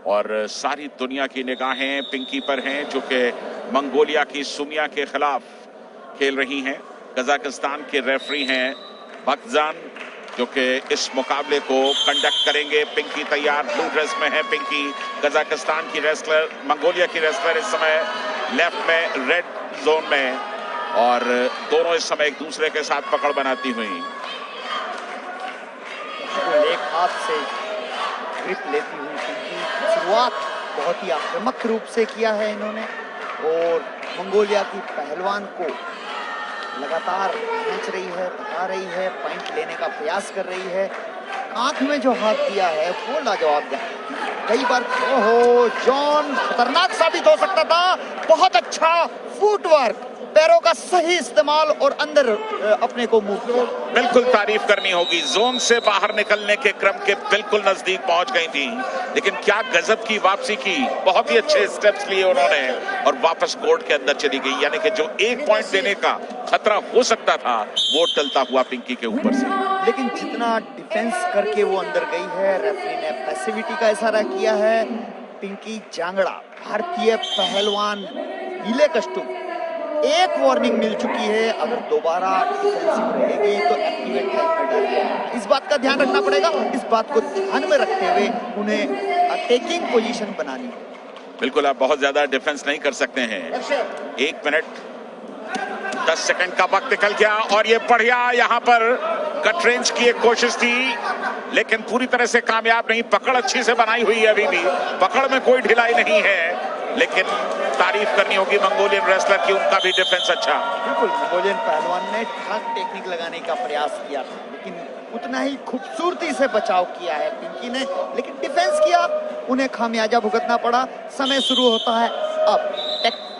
और सारी दुनिया की निगाहें पिंकी पर हैं, जो कि मंगोलिया की सुमिया के खिलाफ खेल रही हैं। कजाकिस्तान के रेफरी हैं बकजान, जो कि इस मुकाबले को कंडक्ट करेंगे। पिंकी तैयार, ब्लू ड्रेस में है पिंकी। कजाकिस्तान की रेसलर, मंगोलिया की रेसलर इस समय लेफ्ट में, रेड जोन में, और दोनों इस समय एक दूसरे के साथ पकड़ बनाती हुई। एक हाथ से ग्रिप लेती हुई पिंकी, शुरुआत बहुत ही आक्रामक रूप से किया है इन्होंने, और मंगोलिया की पहलवान को लगातार खींच रही है, थका रही है, पॉइंट लेने का प्रयास कर रही है। आंख में जो हाथ दिया है वो लाजवाब है। कई बार ओहो, जॉन खतरनाक साबित हो सकता था। बहुत अच्छा फुटवर्क, पैरों का सही इस्तेमाल और अंदर अपने को मूव किया। बिल्कुल तारीफ करनी होगी, जोन से बाहर निकलने के क्रम के बिल्कुल नजदीक पहुंच गई थी, लेकिन क्या गजब की वापसी की। बहुत ही अच्छे स्टेप्स लिए उन्होंने और वापस कोर्ट के अंदर चली गई। यानी कि जो एक पॉइंट देने का खतरा हो सकता था वो टलता हुआ पिंकी के ऊपर से। लेकिन जितना डिफेंस करके वो अंदर गई है, रेफरी ने पैसिविटी का इशारा किया है। पिंकी जांगड़ा, भारतीय पहलवान, नीले कस्टूम, एक वार्निंग मिल चुकी है। अगर दोबारा डिफेंसिव रहेगी तो एक्टिवेट टाइम में डालेगी। इस बात का ध्यान रखना पड़ेगा। इस बात को ध्यान में रखते हुए उन्हें अटैकिंग पोजीशन बनानी है। बिल्कुल, आप बहुत ज्यादा डिफेंस नहीं कर सकते हैं। 1 मिनट 10 सेकंड का वक्त निकल गया और ये बढ़िया यहाँ पर कट रेंज की एक कोशिश थी, लेकिन पूरी तरह से कामयाब नहीं। पकड़ अच्छी से बनाई हुई है, अभी भी पकड़ में कोई ढिलाई नहीं है, लेकिन तारीफ करनी होगी मंगोलियन रेसलर की, उनका भी डिफेंस अच्छा। बिल्कुल, मंगोलियन पहलवान ने ठाक टेक्निक लगाने का प्रयास किया था, लेकिन उतना ही खूबसूरती से बचाव किया है पिंकी ने, लेकिन डिफेंस किया, उन्हें खामियाजा भुगतना पड़ा। समय शुरू होता है अब,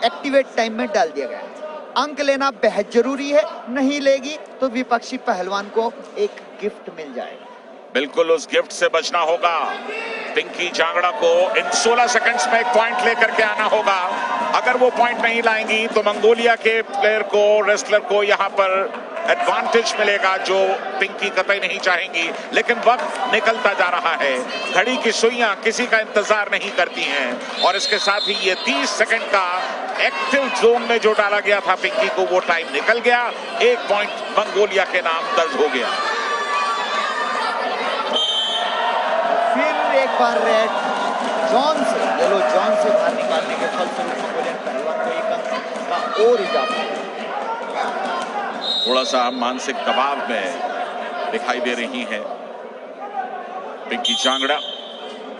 एक्टिवेट टाइम में डाल दिया गया है। अंक लेना बेहद जरूरी है, नहीं लेगी तो विपक्षी पहलवान को एक गिफ्ट मिल जाएगा। बिल्कुल, उस गिफ्ट से बचना होगा। पिंकी जांगड़ा को इन 16 सेकंड्स में एक पॉइंट लेकर के आना होगा। अगर वो पॉइंट नहीं लाएंगी तो मंगोलिया के प्लेयर को, रेसलर को यहाँ पर एडवांटेज मिलेगा, जो पिंकी कतई नहीं चाहेंगी। लेकिन वक्त निकलता जा रहा है, घड़ी की सुइयां किसी का इंतजार नहीं करती हैं, और इसके साथ ही ये 30 सेकंड का एक्टिव जोन में जो डाला गया था पिंकी को, वो टाइम निकल गया। एक पॉइंट मंगोलिया के नाम दर्ज हो गया। फिर एक बार रेड जॉन से, येलो जॉन से बाहर निकालने के फलस्वरूप मंगोलियन पहलवान को एक अंक का और इजाफा। थोड़ा सा मानसिक दबाव में दिखाई दे रही है पिंकी जांगड़ा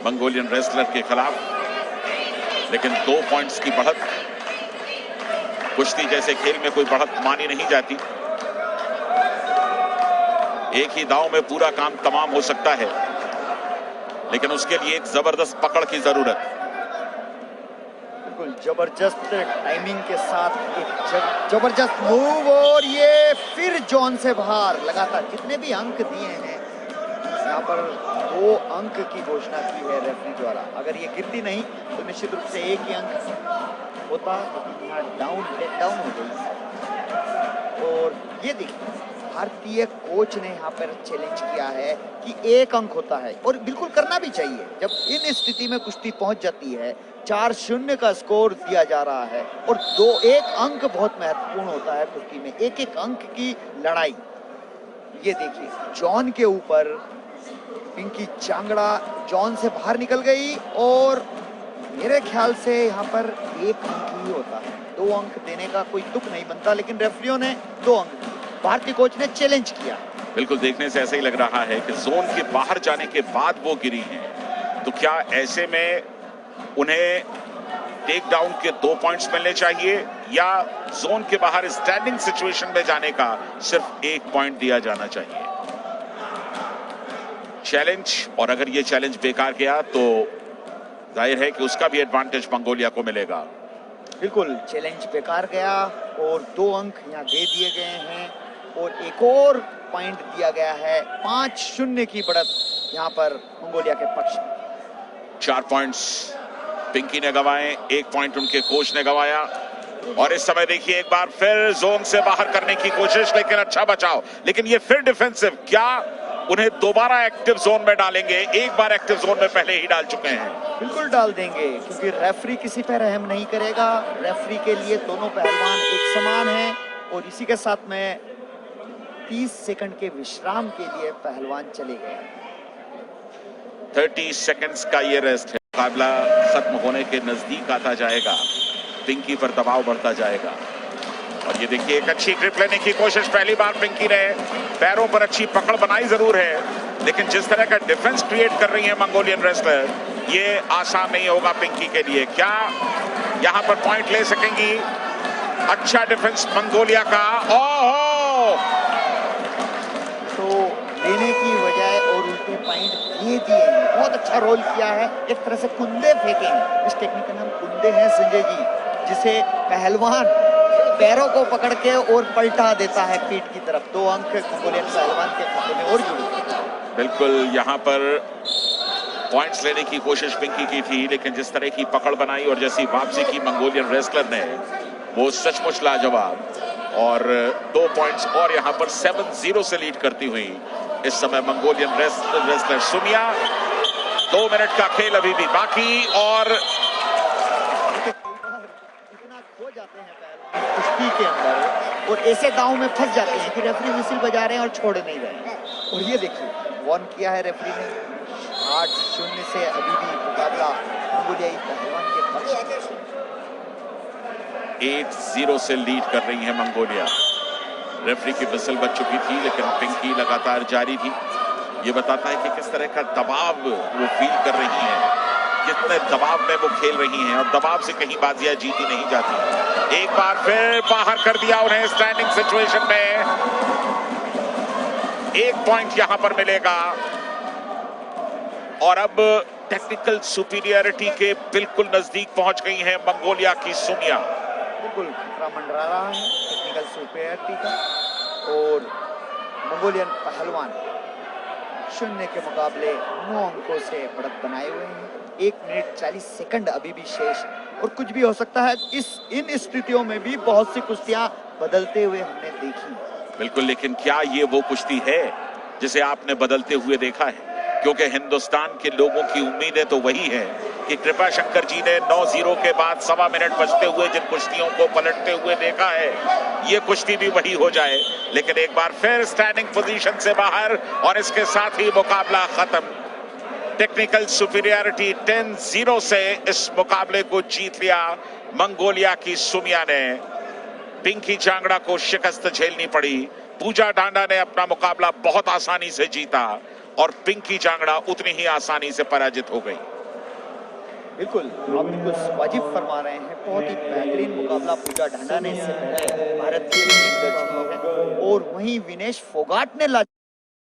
मंगोलियन रेसलर के खिलाफ, लेकिन 2 पॉइंट्स की बढ़त, कुश्ती जैसे खेल में कोई बढ़त मानी नहीं जाती। एक ही दांव में पूरा काम तमाम हो सकता है, लेकिन उसके लिए एक जबरदस्त पकड़ की जरूरत। बिल्कुल जबरदस्त टाइमिंग के साथ एक जबरदस्त मूव, और ये फिर जॉन से बाहर। लगातार जितने भी अंक दिए हैं यहाँ पर 2 अंक की घोषणा की है रेफरी द्वारा। अगर ये गिरती नहीं तो निश्चित रूप से एक ही अंक होता, लेकिन यहाँ डाउन हो गई। और ये देखिए, भारतीय कोच ने यहाँ पर चैलेंज किया है कि 1 अंक होता है, और बिल्कुल करना भी चाहिए। जब इन स्थिति में कुश्ती पहुंच जाती है, 4-0 का स्कोर दिया जा रहा है, और 1 अंक बहुत महत्वपूर्ण होता है कुश्ती में, 1-1 अंक की लड़ाई। ये देखिए, जॉन के ऊपर पिंकी जांगड़ा जॉन से बाहर निकल गई, और मेरे ख्याल से यहाँ पर 1 अंक ही होता है। 2 अंक देने का कोई तुक नहीं बनता, लेकिन रेफरियों ने 2 अंक, भारतीय कोच ने चैलेंज किया। बिल्कुल, देखने से ऐसा ही लग रहा है कि जोन के बाहर जाने के बाद वो गिरी हैं, तो क्या ऐसे में उन्हें टेक डाउन के 2 पॉइंट्स मिलने चाहिए, या जोन के बाहर स्टैंडिंग सिचुएशन में जाने का सिर्फ 1 पॉइंट दिया जाना चाहिए? चैलेंज, और अगर ये चैलेंज बेकार गया तो जाहिर है कि उसका भी एडवांटेज मंगोलिया को मिलेगा। बिल्कुल, चैलेंज बेकार गया और 2 अंक यहाँ दे दिए गए हैं, और एक और पॉइंट दिया गया है। 5-0 की बढ़त यहाँ पर मंगोलिया के पक्ष में। 4 पॉइंट्स पिंकी ने गंवाए, 1 पॉइंट उनके कोच ने गंवाया, और इस समय देखिए एक बार फिर जोन से बाहर करने की कोशिश, लेकिन अच्छा बचाव, लेकिन ये फिर डिफेंसिव। क्या उन्हें दोबारा एक्टिव जोन में डालेंगे। एक बार एक्टिव जोन में पहले ही डाल चुके हैं। बिल्कुल डाल देंगे, क्योंकि रेफरी किसी पर रहम नहीं करेगा। रेफरी के लिए दोनों पहलवान एक समान हैं। और इसी के साथ में 30 सेकंड के विश्राम के लिए पहलवान चले गए। 30 सेकंड्स का ये रेस्ट है। मुकाबला खत्म होने के नजदीक आता जाएगा। पिंकी पर दबाव बढ़ता जाएगा। और ये देखिए, एक अच्छी ग्रिप लेने की कोशिश पहली बार पिंकी ने पैरों पर अच्छी पकड़ बनाई जरूर है, लेकिन जिस तरह का डिफेंस क्रिएट कर रही है मंगोलियन रेसलर, ये आसान नहीं होगा पिंकी के लिए। क्या यहां पर पॉइंट ले सकेंगी? अच्छा डिफेंस मंगोलिया का। ओहो, तो लेने की बजाय और उल्टे पॉइंट दे दिए। बहुत अच्छा रोल किया है। एक तरह से कुंदे फेंके हैं। इस टेक्निक का नाम कुंदे है संजय जी, जिसे पहलवान पैरों को पकड़ के और पलटा देता है पीठ की तरफ। 2 अंक मंगोलियन पहलवान के खाते में और जुड़े। बिल्कुल, यहां पर पॉइंट्स लेने की कोशिश पिंकी की थी, लेकिन जिस तरह की पकड़ बनाई और जैसी वापसी की मंगोलियन रेसलर ने, वो सचमुच लाजवाब। और 2 पॉइंट्स और यहां पर 7-0 से लीड करती हुई इस समय मंगोलियन रेसलर सुमिया। 2 मिनट का खेल अभी भी बाकी। और इतना खो जाते हैं पहलवान कुश्ती के अंदर और ऐसे दांव में फंस जाते हैं कि रेफरी विसिल बजा रहे हैं और छोड़ नहीं रहे हैं। और ये देखिए, वॉर्न किया है रेफरी ने। 8-0 से अभी भी मुकाबला मंगोलियाई पहलवान के पक्ष। 8-0 से लीड कर रही है मंगोलिया। रेफरी की विसिल बज चुकी थी, लेकिन पिंकी लगातार जारी थी। ये बताता है कि किस तरह का दबाव वो फील कर रही हैं, कितने दबाव में वो खेल रही हैं, और दबाव से कहीं बाजियां जीती नहीं जाती। एक बार फिर बाहर कर दिया उन्हें स्टैंडिंग सिचुएशन में। 1 पॉइंट यहां पर मिलेगा। और अब टेक्निकल सुपीरियरिटी के बिल्कुल नजदीक पहुंच गई हैं मंगोलिया की सुमिया। बिल्कुल खतरा मंडरा रहा है टेक्निकल सुपीरियरिटी का। और मंगोलियन पहलवान 0 के मुकाबले 9 अंकों से बढ़त बनाए हुए हैं। 1 मिनट 40 सेकंड अभी भी शेष, और कुछ भी हो सकता है। इन स्थितियों में भी बहुत सी कुश्तियां बदलते हुए हमने देखी। बिल्कुल, लेकिन क्या ये वो कुश्ती है जिसे आपने बदलते हुए देखा है? क्योंकि हिंदुस्तान के लोगों की उम्मीदें तो वही है कि कृपा शंकर जी ने 9-0 के बाद 1.25 मिनट बचते हुए जिन कुश्तियों को पलटते हुए देखा है, ये कुश्ती भी वही हो जाए। लेकिन एक बार फिर स्टैंडिंग पोजीशन से बाहर, और इसके साथ ही मुकाबला खत्म। टेक्निकल सुपीरियरिटी 10-0 से इस मुकाबले को जीत लिया मंगोलिया की सुमिया ने। पिंकी चांगड़ा को शिकस्त झेलनी पड़ी। पूजा डांडा ने अपना मुकाबला बहुत आसानी से जीता, और पिंकी चांगड़ा उतनी ही आसानी से पराजित हो गई। बिल्कुल, आप बिल्कुल वाजिब फरमा रहे हैं। बहुत ही बेहतरीन मुकाबला पूजा ढांडा ने इससे पहले भारत की टीम दर्ज की है। और वहीं विनेश फोगाट ने